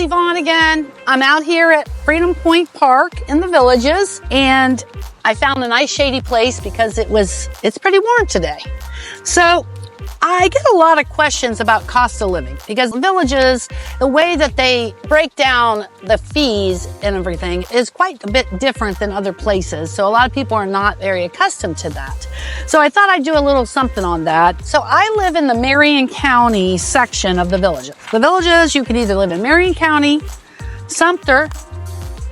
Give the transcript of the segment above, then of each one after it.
Vaughn again. I'm out here at Freedom Point Park in the Villages, and I found a nice shady place because it's pretty warm today. So I get a lot of questions about cost of living because Villages, the way that they break down the fees and everything is quite a bit different than other places. So a lot of people are not very accustomed to that. So I thought I'd do a little something on that. So I live in the Marion County section of the Villages. The Villages, you can either live in Marion County, Sumter,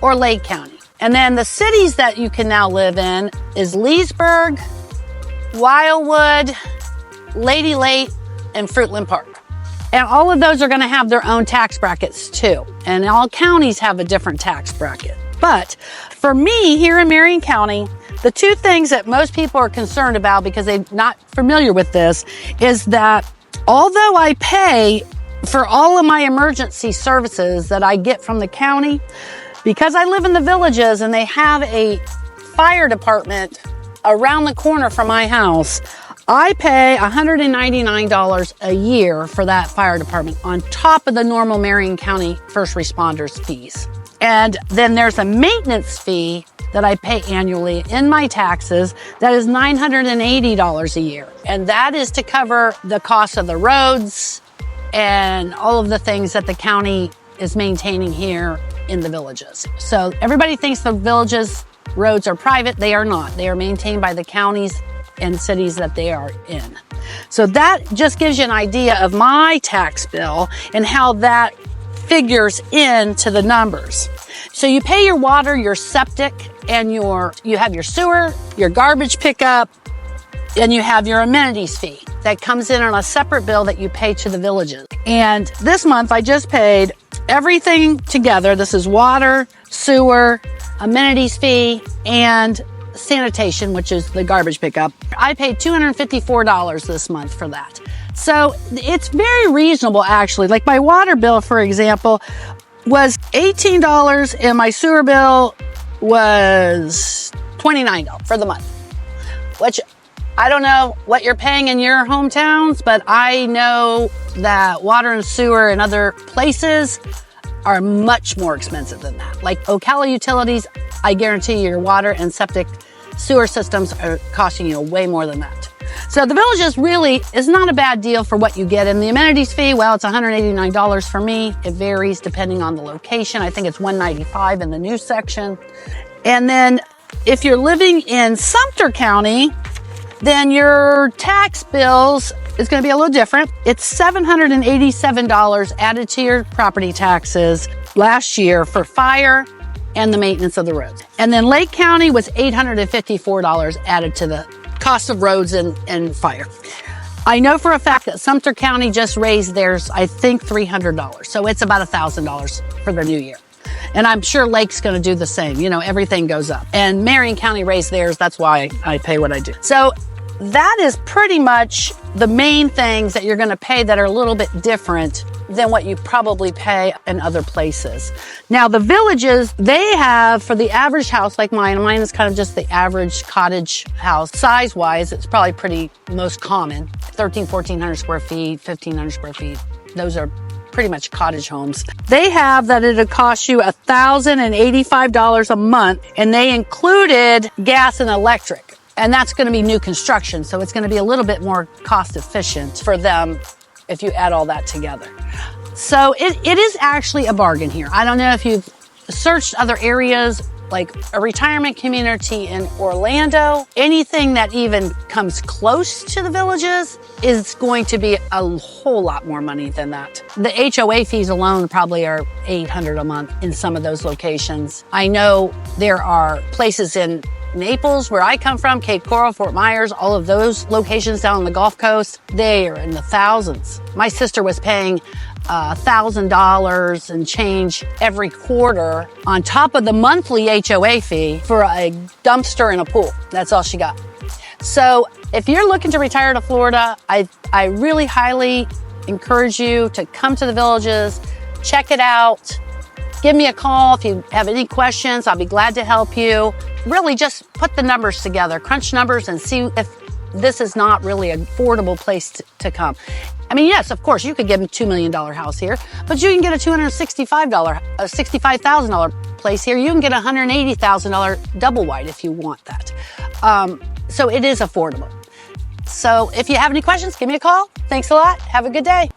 or Lake County. And then the cities that you can now live in is Leesburg, Wildwood, Lady Lake, and Fruitland Park. And all of those are going to have their own tax brackets too. And all counties have a different tax bracket. But for me here in Marion County, the two things that most people are concerned about because they're not familiar with this is that although I pay for all of my emergency services that I get from the county, because I live in the Villages and they have a fire department around the corner from my house, I pay $199 a year for that fire department on top of the normal Marion County first responders fees. And then there's a maintenance fee that I pay annually in my taxes that is $980 a year. And that is to cover the cost of the roads and all of the things that the county is maintaining here in the Villages. So everybody thinks the Villages roads are private. They are not. They are maintained by the counties and cities that they are in. So that just gives you an idea of my tax bill and how that figures into the numbers. So you pay your water, your septic, and you have your sewer, your garbage pickup, and you have your amenities fee that comes in on a separate bill that you pay to the Villages. And this month I just paid everything together. This is water, sewer, amenities fee, and sanitation, which is the garbage pickup. I paid $254 this month for that. So it's very reasonable actually. Like my water bill, for example, was $18 and my sewer bill was $29 for the month, which I don't know what you're paying in your hometowns, but I know that water and sewer in other places are much more expensive than that. Like Ocala Utilities, I guarantee your water and septic sewer systems are costing you way more than that. So the Villages really is not a bad deal for what you get. And the amenities fee, well, it's $189 for me. It varies depending on the location. I think it's $195 in the new section. And then if you're living in Sumter County, then your tax bills is going to be a little different. It's $787 added to your property taxes last year for fire and the maintenance of the roads. And then Lake County was $854 added to the cost of roads and fire. I know for a fact that Sumter County just raised theirs, I think $300. So it's about $1,000 for the new year. And I'm sure Lake's going to do the same. You know, everything goes up. And Marion County raised theirs. That's why I pay what I do. So that is pretty much the main things that you're going to pay that are a little bit different than what you probably pay in other places. Now, the Villages, they have, for the average house like mine is kind of just the average cottage house. Size-wise, it's probably pretty most common. 1,400 square feet, 1,500 square feet. Those are pretty much cottage homes. They have that it'll cost you $1,085 a month, and they included gas and electric. And that's going to be new construction, so it's going to be a little bit more cost efficient for them if you add all that together. So it is actually a bargain here. I don't know if you've searched other areas like a retirement community in Orlando. Anything that even comes close to the Villages is going to be a whole lot more money than that. The HOA fees alone probably are $800 a month in some of those locations. I know there are places in Naples, where I come from, Cape Coral, Fort Myers, all of those locations down on the Gulf Coast, they are in the thousands. My sister was paying $1,000 and change every quarter on top of the monthly HOA fee for a dumpster and a pool. That's all she got. So if you're looking to retire to Florida, I really highly encourage you to come to the Villages, check it out. Give me a call if you have any questions. I'll be glad to help you. Really just put the numbers together, crunch numbers, and see if this is not really an affordable place to come. I mean, yes, of course, you could get a $2 million house here, but you can get a $65,000 place here. You can get a $180,000 double wide if you want that. So it is affordable. So if you have any questions, give me a call. Thanks a lot. Have a good day.